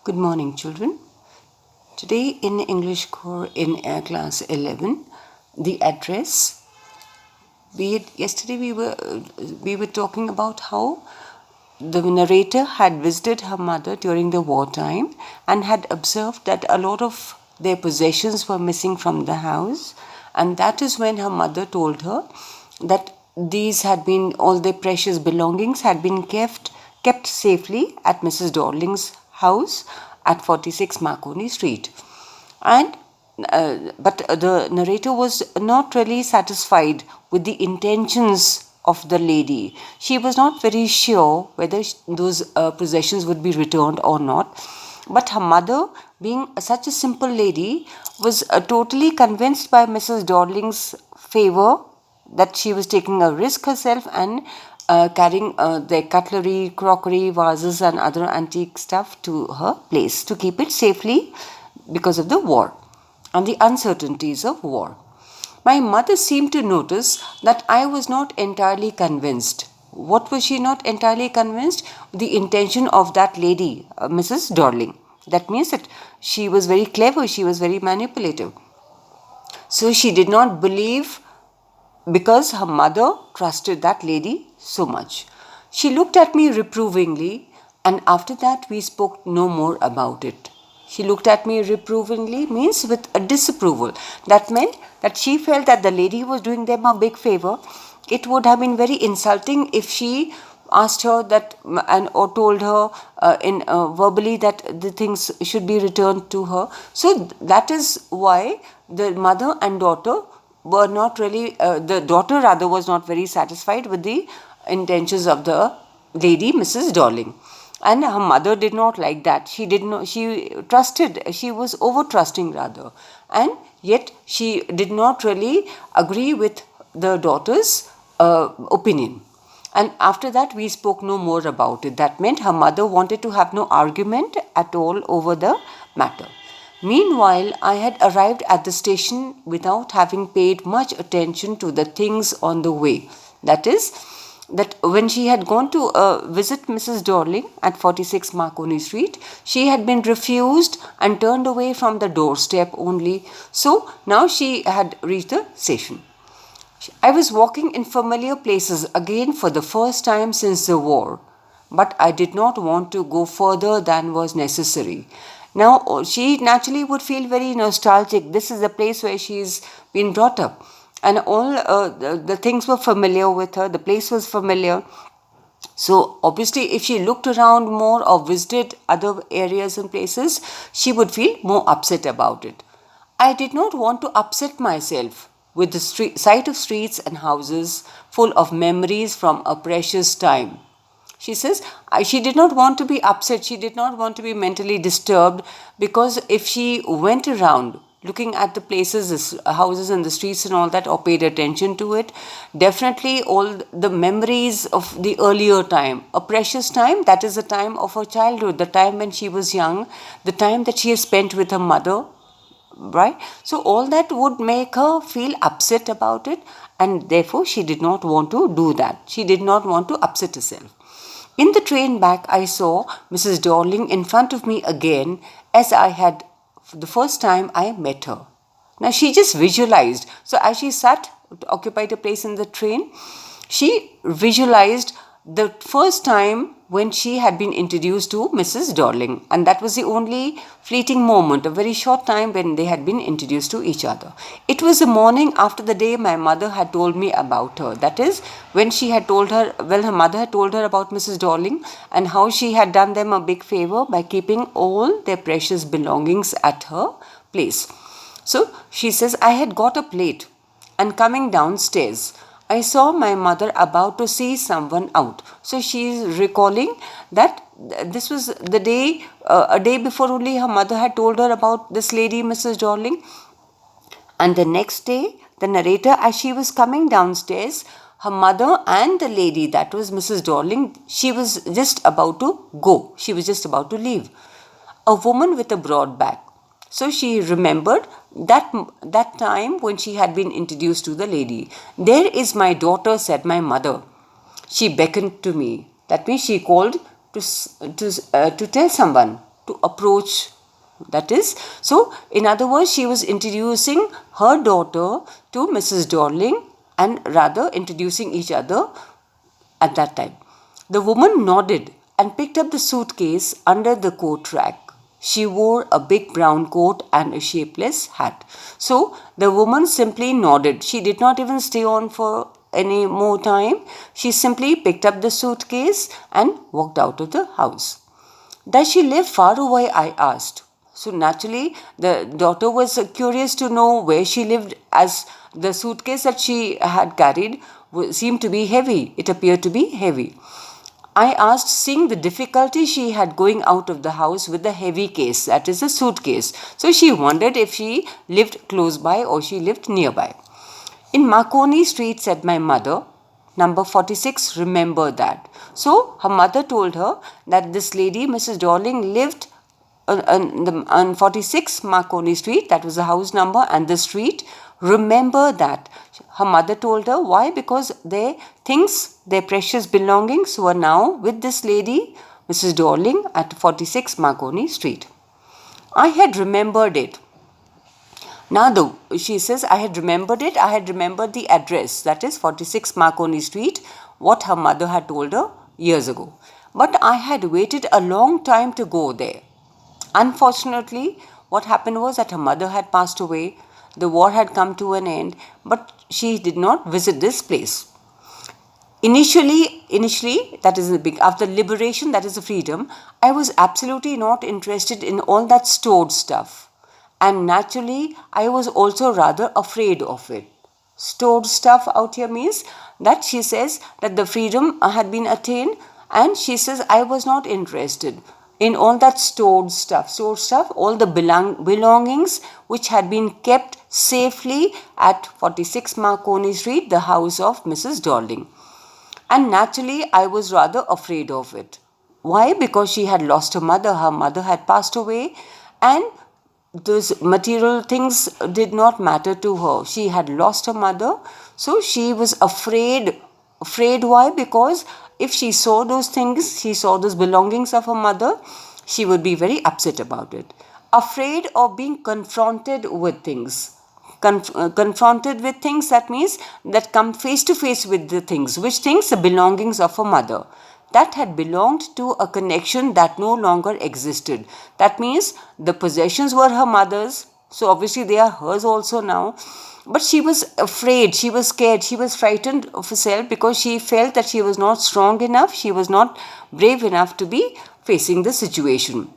Good morning, children. Today in English core in class 11, the address. Yesterday we were talking about how the narrator had visited her mother during the wartime and had observed that a lot of their possessions were missing from the house, and that is when her mother told her that all their precious belongings had been kept safely at Mrs. Dorling's house at 46 Marconi Street. And but the narrator was not really satisfied with the intentions of the lady. She was not very sure whether those possessions would be returned or not. But her mother, being such a simple lady, was totally convinced by Mrs. Dorling's favor that she was taking a risk herself and carrying their cutlery, crockery, vases, and other antique stuff to her place to keep it safely because of the war and the uncertainties of war. My mother seemed to notice that I was not entirely convinced. What was she not entirely convinced? The intention of that lady, Mrs. Dorling. That means that she was very clever, she was very manipulative. So she did not believe because her mother trusted that lady so much. She looked at me reprovingly, and after that we spoke no more about it. She looked at me reprovingly means with a disapproval. That meant that she felt that the lady was doing them a big favor. It would have been very insulting if she asked her that or told her verbally that the things should be returned to her. So that is why the mother and daughter were not really, the daughter rather was not very satisfied with the intentions of the lady, Mrs. Dorling. And her mother did not like that. She was over trusting rather. And yet she did not really agree with the daughter's opinion. And after that, we spoke no more about it. That meant her mother wanted to have no argument at all over the matter. Meanwhile, I had arrived at the station without having paid much attention to the things on the way. That is, that when she had gone to visit Mrs. Dorling at 46 Marconi Street, she had been refused and turned away from the doorstep only. So now she had reached the station. I was walking in familiar places again for the first time since the war, but I did not want to go further than was necessary. Now, she naturally would feel very nostalgic. This is the place where she's been brought up. And all the things were familiar with her, the place was familiar. So, obviously, if she looked around more or visited other areas and places, she would feel more upset about it. I did not want to upset myself with the sight of streets and houses full of memories from a precious time. She says she did not want to be upset, she did not want to be mentally disturbed, because if she went around looking at the places, the houses and the streets and all that, or paid attention to it, definitely all the memories of the earlier time, a precious time, that is the time of her childhood, the time when she was young, the time that she has spent with her mother, right? So all that would make her feel upset about it, and therefore she did not want to do that. She did not want to upset herself. In the train back, I saw Mrs. Dorling in front of me again, as I had the first time I met her. Now she just visualized. So as she occupied a place in the train, she visualized the first time when she had been introduced to Mrs. Dorling, and that was the only fleeting moment, a very short time when they had been introduced to each other. It was the morning after the day my mother had told me about her. That is, when she had told her, her mother had told her about Mrs. Dorling and how she had done them a big favor by keeping all their precious belongings at her place. So she says, I had got up late and coming downstairs, I saw my mother about to see someone out. So she is recalling that this was the day, a day before only her mother had told her about this lady, Mrs. Dorling. And the next day, the narrator, as she was coming downstairs, her mother and the lady, that was Mrs. Dorling, she was just about to go. She was just about to leave. A woman with a broad back. So she remembered that time when she had been introduced to the lady. There is my daughter, said my mother. She beckoned to me. That means she called to tell someone. to approach. That is, so in other words, she was introducing her daughter to Mrs. Dorling, and rather introducing each other at that time. The woman nodded and picked up the suitcase under the coat rack. She wore a big brown coat and a shapeless hat. So the woman simply nodded. She did not even stay on for any more time. She simply picked up the suitcase and walked out of the house. Does she live far away? I asked. So naturally, the daughter was curious to know where she lived, as the suitcase that she had carried seemed to be heavy. It appeared to be heavy. I asked, seeing the difficulty she had going out of the house with the heavy case, that is a suitcase. So she wondered if she lived close by or she lived nearby. In Marconi Street, said my mother. Number 46, remember that. So her mother told her that this lady, Mrs. Dorling, lived on 46 Marconi Street. That was the house number and the street. Remember that. Her mother told her. Why? Because their things, their precious belongings were now with this lady, Mrs. Dorling, at 46 Marconi Street. I had remembered it. Now, she says, I had remembered it. I had remembered the address, that is 46 Marconi Street, what her mother had told her years ago. But I had waited a long time to go there. Unfortunately, what happened was that her mother had passed away. The war had come to an end, but she did not visit this place. Initially, that is the big, after liberation, that is the freedom, I was absolutely not interested in all that stored stuff. And naturally, I was also rather afraid of it. Stored stuff out here means that she says that the freedom had been attained, and she says I was not interested in all that stored stuff, all the belongings which had been kept safely at 46 Marconi Street, the house of Mrs. Dorling. And naturally, I was rather afraid of it. Why? Because she had lost her mother had passed away, and those material things did not matter to her. She had lost her mother, so she was afraid. Afraid why? Because if she saw those things, she saw those belongings of her mother, she would be very upset about it. Afraid of being confronted with things. Confronted with things, that means that come face to face with the things. Which things? The belongings of her mother. That had belonged to a connection that no longer existed. That means the possessions were her mother's, so obviously they are hers also now. But she was afraid, she was scared, she was frightened of herself because she felt that she was not strong enough, she was not brave enough to be facing the situation.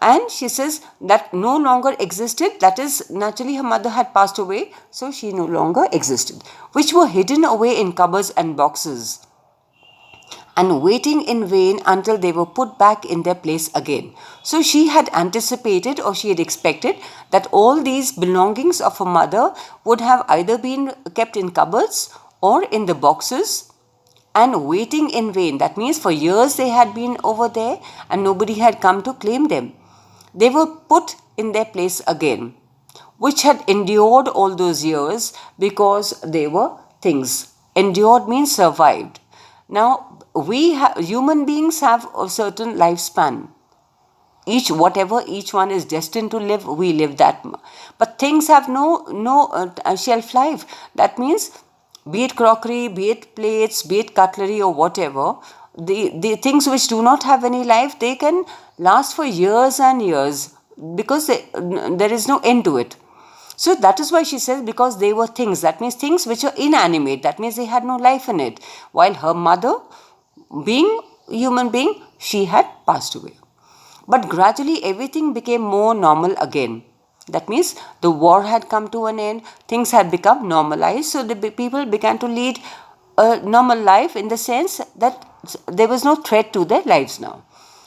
And she says that no longer existed, that is, naturally her mother had passed away, so she no longer existed, which were hidden away in cupboards and boxes, and waiting in vain until they were put back in their place again. So she had anticipated, or she had expected, that all these belongings of her mother would have either been kept in cupboards or in the boxes, and waiting in vain. That means for years they had been over there and nobody had come to claim them. They were put in their place again, which had endured all those years because they were things. Endured means survived. Now, human beings have a certain lifespan. Whatever each one is destined to live, we live that. But things have no shelf life. That means, be it crockery, be it plates, be it cutlery or whatever, the things which do not have any life, they can last for years and years because there is no end to it. So that is why she says, because they were things. That means things which are inanimate. That means they had no life in it. While her mother, being a human being, she had passed away. But gradually everything became more normal again. That means the war had come to an end. Things had become normalized. So the people began to lead a normal life in the sense that there was no threat to their lives now.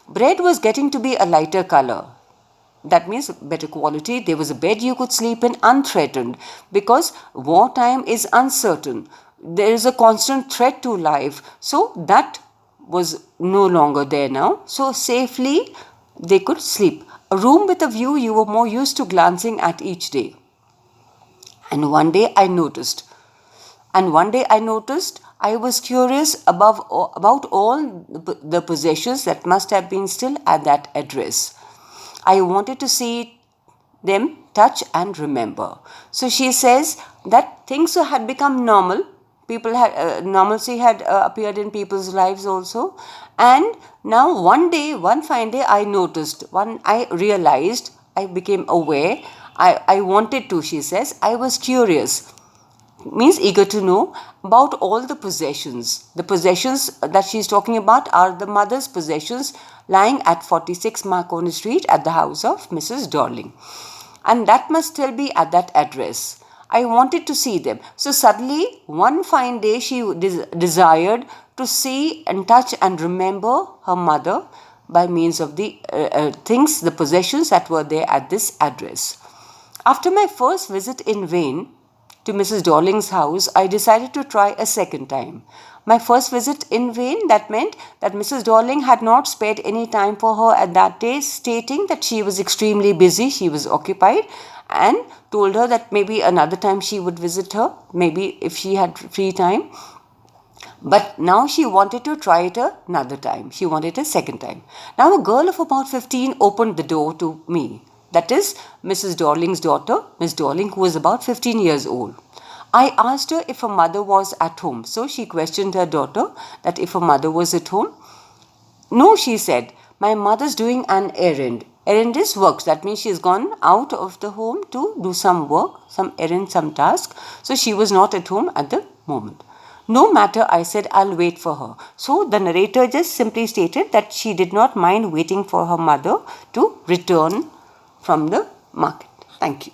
Bread was getting to be a lighter color. That means better quality. There was a bed you could sleep in unthreatened, because wartime is uncertain. There is a constant threat to life. So that was no longer there now. So safely they could sleep. A room with a view you were more used to glancing at each day. And one day I noticed, I was curious about all the possessions that must have been still at that address. I wanted to see them, touch and remember. So she says that things had become normal. People had normalcy had appeared in people's lives also, and now one fine day, I noticed. I realized. I became aware. I wanted to. She says I was curious, means eager to know about all the possessions. The possessions that she's talking about are the mother's possessions lying at 46 Marconi Street at the house of Mrs. Dorling. And that must still be at that address. I wanted to see them. So suddenly, one fine day, she desired to see and touch and remember her mother by means of the things, the possessions that were there at this address. After my first visit in vain to Mrs. Dorling's house, I decided to try a second time. My first visit in vain, that meant that Mrs. Dorling had not spared any time for her at that day, stating that she was extremely busy, she was occupied, and told her that maybe another time she would visit her, maybe if she had free time. But now she wanted to try it another time. She wanted a second time. Now a girl of about 15 opened the door to me. That is Mrs. Dorling's daughter, Miss Dorling, who was about 15 years old. I asked her if her mother was at home. So she questioned her daughter that if her mother was at home. No, she said, my mother's doing an errand. Errand is work. That means she's gone out of the home to do some work, some errand, some task. So she was not at home at the moment. No matter, I said, I'll wait for her. So the narrator just simply stated that she did not mind waiting for her mother to return from the market. Thank you.